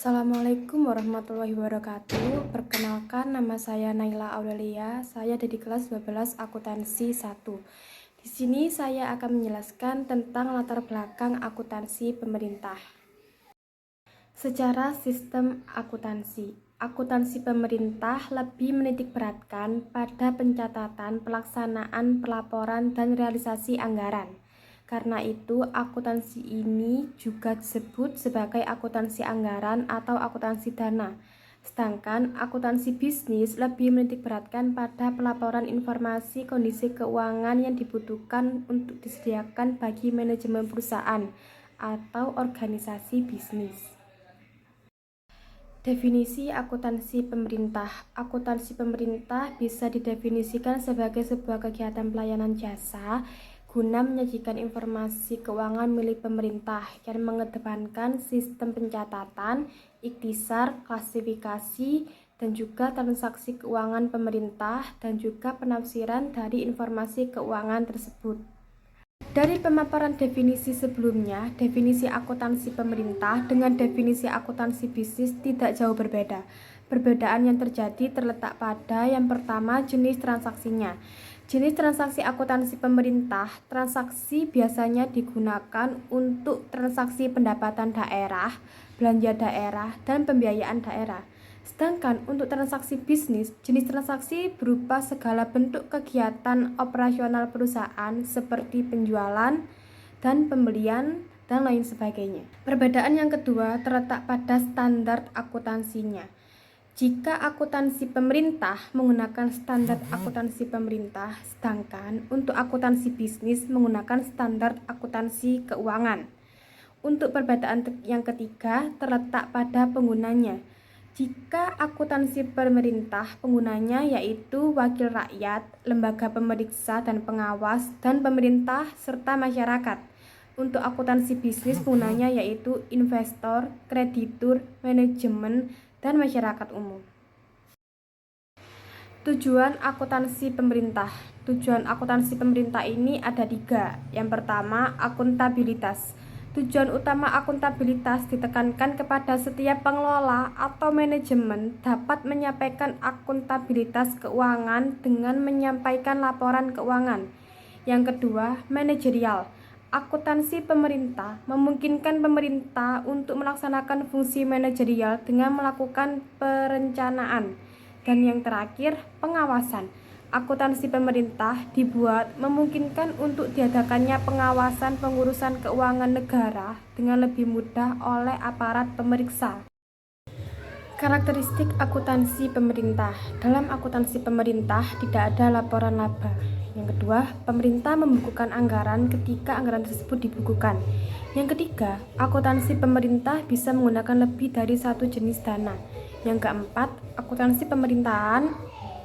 Assalamualaikum warahmatullahi wabarakatuh. Perkenalkan, nama saya Naila Aurelia. Saya dari kelas 12 akuntansi 1. Di sini saya akan menjelaskan tentang latar belakang akuntansi pemerintah. Secara sistem akuntansi, akuntansi pemerintah lebih menitikberatkan pada pencatatan, pelaksanaan, pelaporan, dan realisasi anggaran. Karena itu, akuntansi ini juga disebut sebagai akuntansi anggaran atau akuntansi dana. Sedangkan akuntansi bisnis lebih menitikberatkan pada pelaporan informasi kondisi keuangan yang dibutuhkan untuk disediakan bagi manajemen perusahaan atau organisasi bisnis. Definisi akuntansi pemerintah. Akuntansi pemerintah bisa didefinisikan sebagai sebuah kegiatan pelayanan jasa guna menyajikan informasi keuangan milik pemerintah yang mengedepankan sistem pencatatan, ikhtisar, klasifikasi, dan juga transaksi keuangan pemerintah dan juga penafsiran dari informasi keuangan tersebut. Dari pemaparan definisi sebelumnya, definisi akuntansi pemerintah dengan definisi akuntansi bisnis tidak jauh berbeda. Perbedaan yang terjadi terletak pada yang pertama, jenis transaksinya. Jenis transaksi akuntansi pemerintah, transaksi biasanya digunakan untuk transaksi pendapatan daerah, belanja daerah, dan pembiayaan daerah. Sedangkan untuk transaksi bisnis, jenis transaksi berupa segala bentuk kegiatan operasional perusahaan seperti penjualan dan pembelian dan lain sebagainya. Perbedaan yang kedua terletak pada standar akuntansinya. Jika akuntansi pemerintah menggunakan standar akuntansi pemerintah, sedangkan untuk akuntansi bisnis menggunakan standar akuntansi keuangan. Untuk perbedaan yang ketiga terletak pada penggunanya. Jika akuntansi pemerintah, penggunanya yaitu wakil rakyat, lembaga pemeriksa dan pengawas, dan pemerintah serta masyarakat. Untuk akuntansi bisnis, penggunanya yaitu investor, kreditur, manajemen, dan masyarakat umum. Tujuan akuntansi pemerintah. Tujuan akuntansi pemerintah ini ada 3. Yang pertama, akuntabilitas. Tujuan utama akuntabilitas ditekankan kepada setiap pengelola atau manajemen dapat menyampaikan akuntabilitas keuangan dengan menyampaikan laporan keuangan. Yang kedua, manajerial. Akuntansi pemerintah memungkinkan pemerintah untuk melaksanakan fungsi manajerial dengan melakukan perencanaan. Dan yang terakhir, pengawasan. Akuntansi pemerintah dibuat memungkinkan untuk diadakannya pengawasan pengurusan keuangan negara dengan lebih mudah oleh aparat pemeriksa. Karakteristik akuntansi pemerintah. Dalam akuntansi pemerintah tidak ada laporan laba. Yang kedua, pemerintah membukukan anggaran ketika anggaran tersebut dibukukan. Yang ketiga, akuntansi pemerintah bisa menggunakan lebih dari satu jenis dana. Yang keempat, akuntansi pemerintahan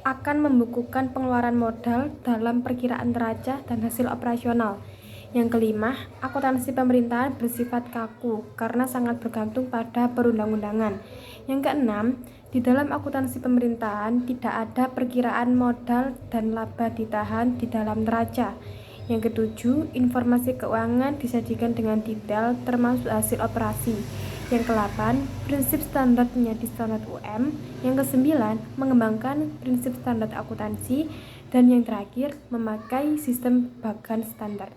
akan membukukan pengeluaran modal dalam perkiraan neraca dan hasil operasional. Yang kelima, akuntansi pemerintahan bersifat kaku karena sangat bergantung pada perundang-undangan. Yang keenam, di dalam akuntansi pemerintahan tidak ada perkiraan modal dan laba ditahan di dalam neraca. Yang ketujuh, informasi keuangan disajikan dengan detail termasuk hasil operasi. Yang ke-8, prinsip standarnya di standar UM. Yang ke-9, mengembangkan prinsip standar akuntansi. Dan yang terakhir, memakai sistem bagan standar.